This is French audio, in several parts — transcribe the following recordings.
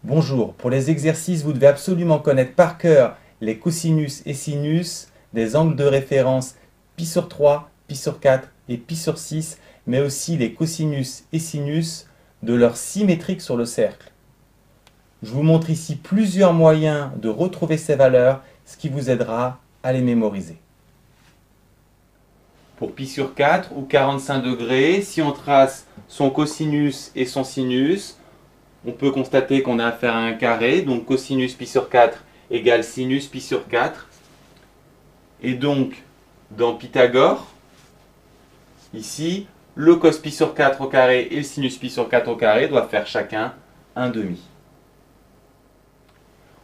Bonjour, pour les exercices, vous devez absolument connaître par cœur les cosinus et sinus des angles de référence pi sur 3, pi sur 4 et pi sur 6, mais aussi les cosinus et sinus de leur symétrique sur le cercle. Je vous montre ici plusieurs moyens de retrouver ces valeurs, ce qui vous aidera à les mémoriser. Pour pi sur 4 ou 45 degrés, si on trace son cosinus et son sinus, on peut constater qu'on a affaire à un carré, donc cosinus pi sur 4 égale sinus pi sur 4. Et donc, dans Pythagore, ici, le cos pi sur 4 au carré et le sinus pi sur 4 au carré doivent faire chacun 1/2.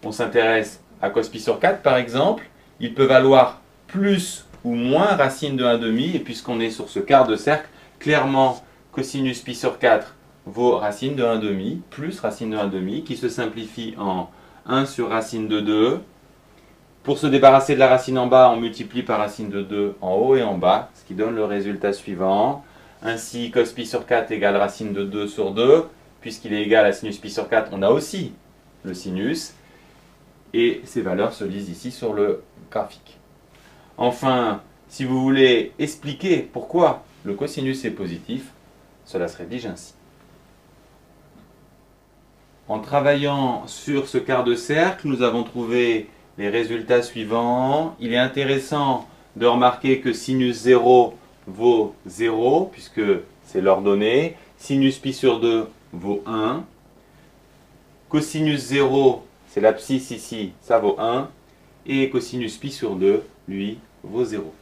On s'intéresse à cos pi sur 4 par exemple, il peut valoir plus ou moins racine de 1/2, et puisqu'on est sur ce quart de cercle, clairement cosinus pi sur 4 vaut racine de 1/2 plus racine de 1/2 qui se simplifie en 1 sur racine de 2. Pour se débarrasser de la racine en bas, on multiplie par racine de 2 en haut et en bas, ce qui donne le résultat suivant. Ainsi, cos pi sur 4 égale racine de 2 sur 2. Puisqu'il est égal à sinus pi sur 4, on a aussi le sinus. Et ces valeurs se lisent ici sur le graphique. Enfin, si vous voulez expliquer pourquoi le cosinus est positif, cela se rédige ainsi. En travaillant sur ce quart de cercle, nous avons trouvé les résultats suivants. Il est intéressant de remarquer que sinus 0 vaut 0, puisque c'est l'ordonnée. Sinus pi sur 2 vaut 1. Cosinus 0, c'est l'abscisse ici, ça vaut 1. Et cosinus pi sur 2, lui, vaut 0.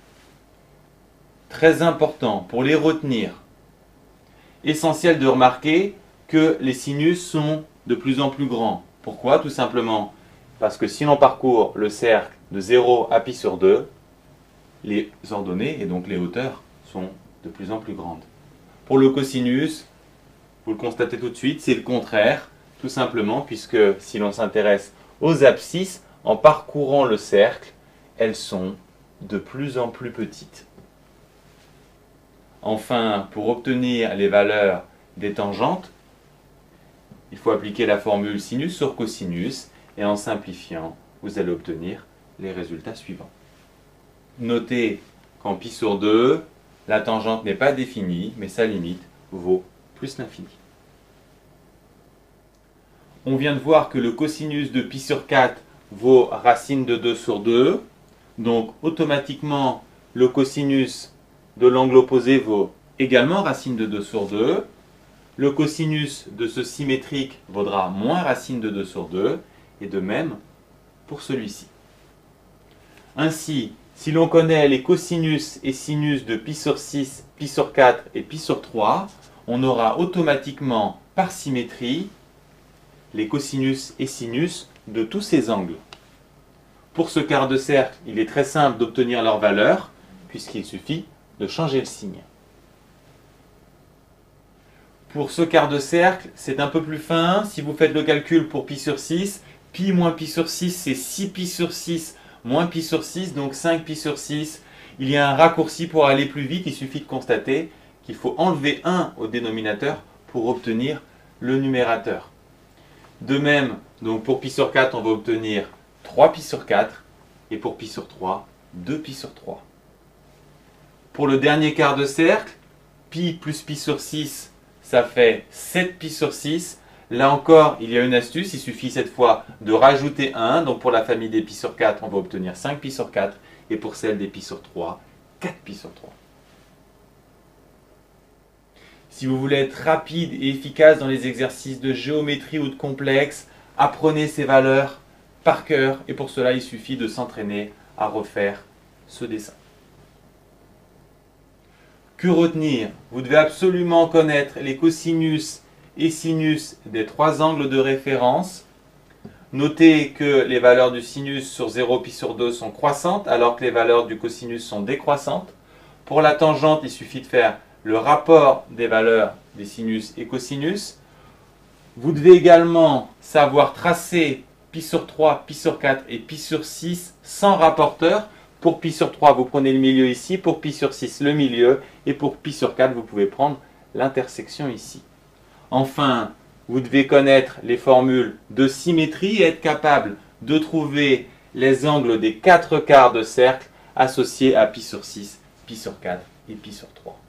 Très important pour les retenir. Essentiel de remarquer que les sinus sont de plus en plus grands. Pourquoi? Tout simplement parce que si l'on parcourt le cercle de 0 à pi sur 2, les ordonnées et donc les hauteurs sont de plus en plus grandes. Pour le cosinus, vous le constatez tout de suite, c'est le contraire, tout simplement puisque si l'on s'intéresse aux abscisses, en parcourant le cercle, elles sont de plus en plus petites. Enfin, pour obtenir les valeurs des tangentes, il faut appliquer la formule sinus sur cosinus et en simplifiant, vous allez obtenir les résultats suivants. Notez qu'en pi sur 2, la tangente n'est pas définie, mais sa limite vaut plus l'infini. On vient de voir que le cosinus de pi sur 4 vaut racine de 2 sur 2. Donc automatiquement, le cosinus de l'angle opposé vaut également racine de 2 sur 2. Le cosinus de ce symétrique vaudra moins racine de 2 sur 2. Et de même pour celui-ci. Ainsi, si l'on connaît les cosinus et sinus de pi sur 6, pi sur 4 et pi sur 3, on aura automatiquement par symétrie les cosinus et sinus de tous ces angles. Pour ce quart de cercle, il est très simple d'obtenir leur valeur, puisqu'il suffit de changer le signe. Pour ce quart de cercle, c'est un peu plus fin. Si vous faites le calcul pour pi sur 6, pi moins pi sur 6, c'est 6 pi sur 6 moins pi sur 6, donc 5 pi sur 6. Il y a un raccourci pour aller plus vite, il suffit de constater qu'il faut enlever 1 au dénominateur pour obtenir le numérateur. De même, donc pour pi sur 4, on va obtenir 3 pi sur 4, et pour pi sur 3, 2 pi sur 3. Pour le dernier quart de cercle, pi plus pi sur 6, ça fait 7 pi sur 6. Là encore, il y a une astuce, il suffit cette fois de rajouter 1. Donc pour la famille des pi sur 4, on va obtenir 5 pi sur 4. Et pour celle des pi sur 3, 4 pi sur 3. Si vous voulez être rapide et efficace dans les exercices de géométrie ou de complexe, apprenez ces valeurs par cœur. Et pour cela, il suffit de s'entraîner à refaire ce dessin. Que retenir? Vous devez absolument connaître les cosinus et sinus des trois angles de référence. Notez que les valeurs du sinus sur 0 pi sur 2 sont croissantes, alors que les valeurs du cosinus sont décroissantes. Pour la tangente, il suffit de faire le rapport des valeurs des sinus et cosinus. Vous devez également savoir tracer pi sur 3, pi sur 4 et pi sur 6 sans rapporteur. Pour pi sur 3, vous prenez le milieu ici. Pour pi sur 6, le milieu. Et pour pi sur 4, vous pouvez prendre l'intersection ici. Enfin, vous devez connaître les formules de symétrie et être capable de trouver les angles des 4 quarts de cercle associés à pi sur 6, pi sur 4 et pi sur 3.